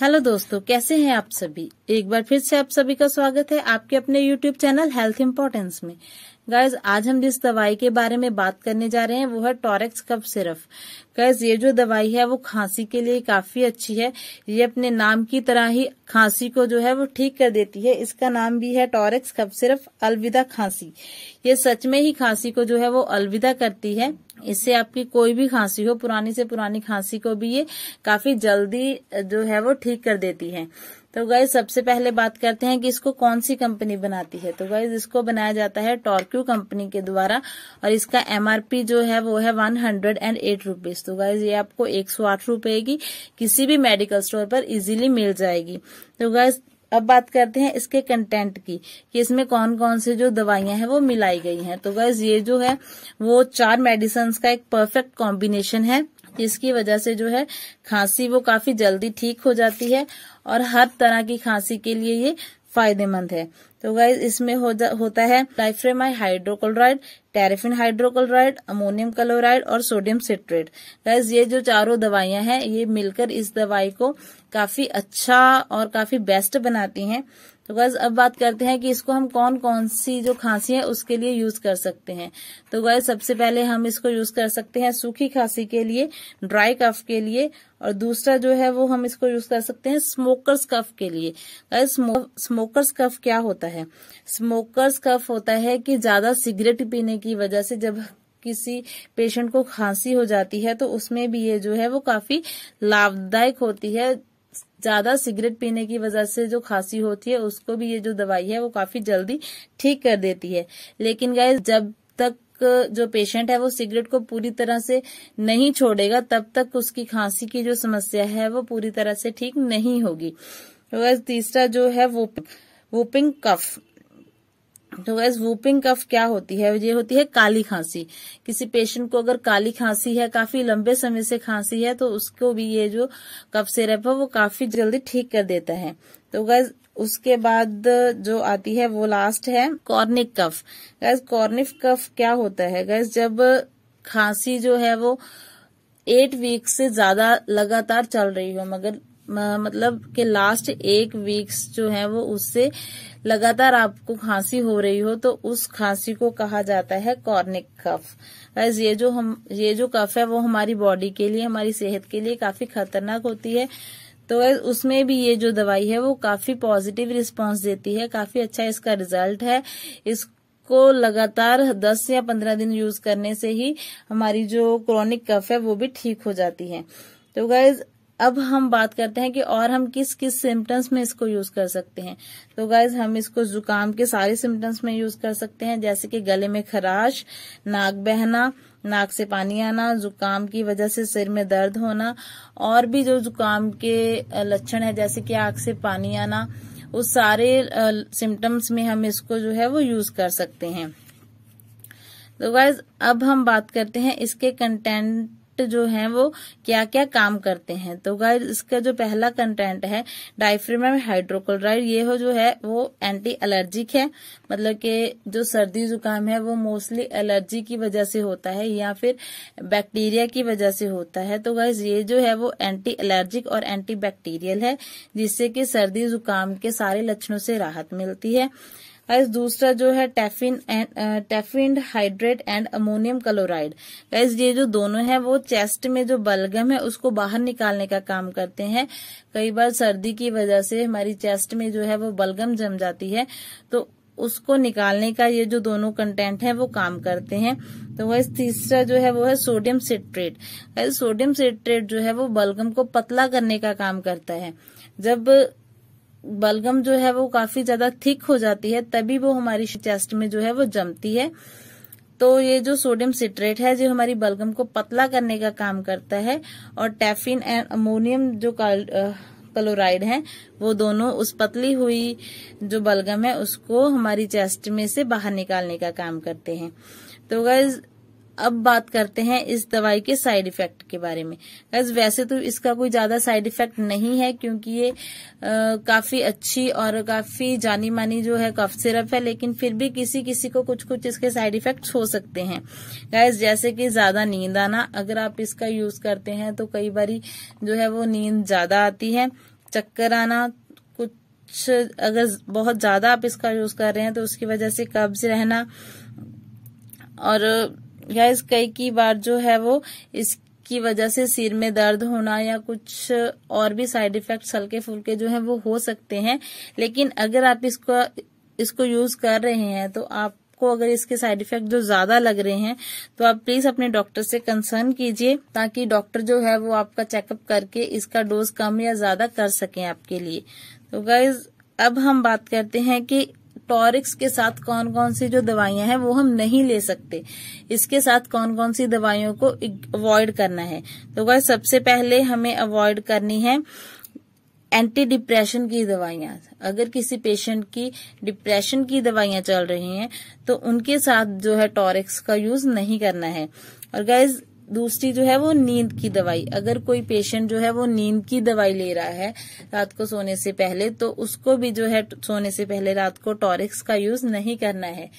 Hello दोस्तों, कैसे हैं आप सभी। एक बार फिर से आप सभी का स्वागत है आपके अपने यूट्यूब चैनल हेल्थ इंपॉर्टेंस में। गाइज, आज हम जिस दवाई के बारे में बात करने जा रहे हैं वो है टॉरेक्स कफ सिरप। गाइज, ये जो दवाई है वो खांसी के लिए काफी अच्छी है। ये अपने नाम की तरह ही खांसी को जो है वो ठीक कर देती है। इसका नाम भी है टॉरेक्स कफ सिरप अलविदा खांसी। ये सच में ही खांसी को जो है वो अलविदा करती है। इससे आपकी कोई भी खांसी हो, पुरानी से पुरानी खांसी को भी ये काफी जल्दी जो है वो ठीक कर देती है। तो गाइज, सबसे पहले बात करते हैं कि इसको कौन सी कंपनी बनाती है। तो गाइज, इसको बनाया जाता है टॉर्क्यू कंपनी के द्वारा और इसका एमआरपी जो है वो है 108 रुपीज। तो गाइज, ये आपको 108 रुपए की किसी भी मेडिकल स्टोर पर इजीली मिल जाएगी। तो गाइज, अब बात करते हैं इसके कंटेंट की कि इसमें कौन कौन से जो दवाइयां हैं वो मिलाई गई हैं। तो गाइज, ये जो है वो 4 मेडिसिन का एक परफेक्ट कॉम्बिनेशन है, जिसकी वजह से जो है खांसी वो काफी जल्दी ठीक हो जाती है और हर तरह की खांसी के लिए ये फायदेमंद है। तो गाइज, इसमें होता है डाइफ्रेमाइड हाइड्रोक्लोराइड, टेरेफिन हाइड्रोक्लोराइड, अमोनियम क्लोराइड और सोडियम सिट्रेट। गाइज, ये जो चारों दवाइयां हैं ये मिलकर इस दवाई को काफी अच्छा और काफी बेस्ट बनाती हैं। तो गाइज, अब बात करते हैं कि इसको हम कौन कौन सी जो खांसी है उसके लिए यूज कर सकते हैं। तो गाइज, सबसे पहले हम इसको यूज कर सकते हैं सूखी खांसी के लिए, ड्राई कफ के लिए, और दूसरा जो है वो हम इसको यूज कर सकते हैं स्मोकर्स कफ के लिए। गाइज, स्मोकर्स कफ क्या होता है? स्मोकर्स कफ होता है कि ज्यादा सिगरेट पीने की वजह से जब किसी पेशेंट को खांसी हो जाती है तो उसमें भी ये जो है वो काफी लाभदायक होती है। ज्यादा सिगरेट पीने की वजह से जो खांसी होती है उसको भी ये जो दवाई है वो काफी जल्दी ठीक कर देती है। लेकिन गाइस, जब तक जो पेशेंट है वो सिगरेट को पूरी तरह से नहीं छोड़ेगा तब तक उसकी खांसी की जो समस्या है वो पूरी तरह से ठीक नहीं होगी। तो गाइस, तीसरा जो है वूपिंग कफ। तो गाइस, वूपिंग कफ क्या होती है? ये होती है काली खांसी। किसी पेशेंट को अगर काली खांसी है, काफी लंबे समय से खांसी है, तो उसको भी ये जो कफ सिरप है वो काफी जल्दी ठीक कर देता है। तो गाइस, उसके बाद जो आती है वो लास्ट है कॉर्निक कफ। गाइस, कॉर्निक कफ क्या होता है? गाइस, जब खांसी जो है वो 8 वीक से ज्यादा लगातार चल रही हो, मगर मतलब कि लास्ट 1 वीक्स जो है वो उससे लगातार आपको खांसी हो रही हो, तो उस खांसी को कहा जाता है कॉर्निक कफ। गाइस, ये जो कफ है वो हमारी बॉडी के लिए, हमारी सेहत के लिए काफी खतरनाक होती है। तो गाइस, उसमें भी ये जो दवाई है वो काफी पॉजिटिव रिस्पांस देती है, काफी अच्छा इसका रिजल्ट है। इसको लगातार 10 या 15 दिन यूज करने से ही हमारी जो क्रोनिक कफ है वो भी ठीक हो जाती है। तो गाइस, अब हम बात करते हैं कि और हम किस किस सिम्टम्स में इसको यूज कर सकते हैं। तो गाइज, हम इसको जुकाम के सारे सिम्टम्स में यूज कर सकते हैं, जैसे कि गले में खराश, नाक बहना, नाक से पानी आना, जुकाम की वजह से सिर में दर्द होना, और भी जो जुकाम के लक्षण है जैसे कि आंख से पानी आना, उस सारे सिम्टम्स में हम इसको जो है वो यूज कर सकते हैं। तो गाइज, अब हम बात करते हैं इसके कंटेंट जो है वो क्या क्या काम करते हैं। तो गाइस, इसका जो पहला कंटेंट है डाइफ्रेमाइड हाइड्रोक्लोराइड, ये जो है वो एंटी एलर्जिक है। मतलब कि जो सर्दी जुकाम है वो मोस्टली एलर्जी की वजह से होता है या फिर बैक्टीरिया की वजह से होता है। तो गाइस, ये जो है वो एंटी एलर्जिक और एंटी बैक्टीरियल है, जिससे कि सर्दी जुकाम के सारे लक्षणों से राहत मिलती है। गाइस, दूसरा जो है टेफिन hydrate and ammonium chloride. Guys, ये जो दोनों है वो चेस्ट में जो बलगम है उसको बाहर निकालने का काम करते हैं। कई बार सर्दी की वजह से हमारी चेस्ट में जो है वो बलगम जम जाती है, तो उसको निकालने का ये जो दोनों कंटेंट है वो काम करते हैं। तो गाइस, तीसरा जो है वो है sodium citrate. Guys, sodium citrate जो है वो बलगम को पतला करने का काम करता है। जब बलगम जो है वो काफी ज्यादा थिक हो जाती है तभी वो हमारी चेस्ट में जो है वो जमती है। तो ये जो सोडियम सिट्रेट है जो हमारी बलगम को पतला करने का काम करता है, और टेफिन एंड अमोनियम जो क्लोराइड है वो दोनों उस पतली हुई जो बलगम है उसको हमारी चेस्ट में से बाहर निकालने का काम करते हैं। तो गाइज, अब बात करते हैं इस दवाई के साइड इफेक्ट के बारे में। गाइस, वैसे तो इसका कोई ज्यादा साइड इफेक्ट नहीं है क्योंकि ये काफी अच्छी और काफी जानी मानी जो है कफ सिरप है, लेकिन फिर भी किसी किसी को कुछ कुछ इसके साइड इफेक्ट्स हो सकते हैं। गाइस, जैसे कि ज्यादा नींद आना, अगर आप इसका यूज करते हैं तो कई बारी जो है वो नींद ज्यादा आती है। चक्कर आना, कुछ अगर बहुत ज्यादा आप इसका यूज कर रहे हैं तो उसकी वजह से कब्ज रहना, और गाइस कई की बार जो है वो इसकी वजह से सिर में दर्द होना या कुछ और भी साइड इफेक्ट्स हल्के फुल्के जो है वो हो सकते हैं। लेकिन अगर आप इसको यूज कर रहे हैं तो आपको अगर इसके साइड इफेक्ट जो ज्यादा लग रहे हैं तो आप प्लीज अपने डॉक्टर से कंसर्न कीजिए, ताकि डॉक्टर जो है वो आपका चेकअप करके इसका डोज कम या ज्यादा कर सकें आपके लिए। तो गाइज अब हम बात करते हैं कि टॉरिक्स के साथ कौन कौन सी जो दवाइयां हैं वो हम नहीं ले सकते, इसके साथ कौन कौन सी दवाइयों को अवॉइड करना है। तो गाइस सबसे पहले हमें अवॉइड करनी है एंटी डिप्रेशन की दवाइयां। अगर किसी पेशेंट की डिप्रेशन की दवाइयां चल रही हैं तो उनके साथ जो है टॉरिक्स का यूज नहीं करना है। और गाइस दूसरी जो है वो नींद की दवाई, अगर कोई पेशेंट जो है वो नींद की दवाई ले रहा है रात को सोने से पहले, तो उसको भी जो है सोने से पहले रात को टॉरिक्स का यूज नहीं करना है।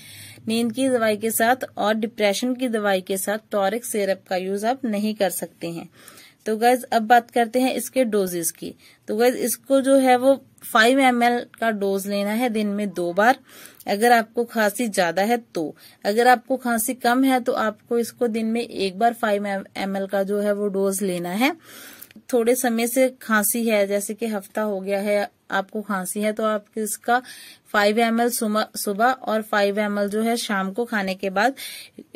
नींद की दवाई के साथ और डिप्रेशन की दवाई के साथ टॉरिक्स सिरप का यूज आप नहीं कर सकते हैं। तो गाइज अब बात करते हैं इसके डोजेस की। तो गाइज इसको जो है वो 5 ml का डोज लेना है दिन में 2 बार, अगर आपको खांसी ज्यादा है तो। अगर आपको खांसी कम है तो आपको इसको दिन में 1 बार 5 ml का जो है वो डोज लेना है। थोड़े समय से खांसी है, जैसे कि हफ्ता हो गया है आपको खांसी है, तो आप इसका 5 ml सुबह और 5 ml जो है शाम को खाने के बाद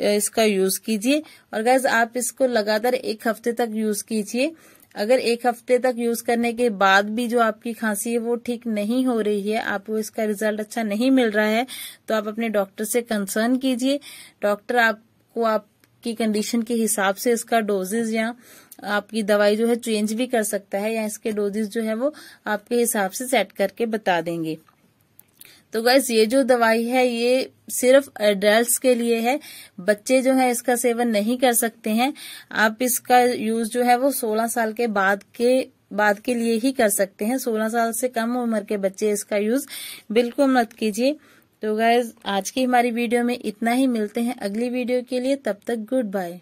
इसका यूज कीजिए। और गाइस आप इसको लगातार 1 हफ्ते तक यूज कीजिए। अगर 1 हफ्ते तक यूज करने के बाद भी जो आपकी खांसी है वो ठीक नहीं हो रही है, आपको इसका रिजल्ट अच्छा नहीं मिल रहा है, तो आप अपने डॉक्टर से कंसर्न कीजिए। डॉक्टर आपको आपकी कंडीशन के हिसाब से इसका डोजेज या आपकी दवाई जो है चेंज भी कर सकता है, या इसके डोजेज जो है वो आपके हिसाब से सेट करके बता देंगे। तो गाइस ये जो दवाई है ये सिर्फ एडल्ट्स के लिए है, बच्चे जो है इसका सेवन नहीं कर सकते हैं। आप इसका यूज जो है वो 16 साल के बाद के लिए ही कर सकते हैं। 16 साल से कम उम्र के बच्चे इसका यूज बिल्कुल मत कीजिए। तो गाइस आज की हमारी वीडियो में इतना ही, मिलते हैं अगली वीडियो के लिए, तब तक गुड बाय।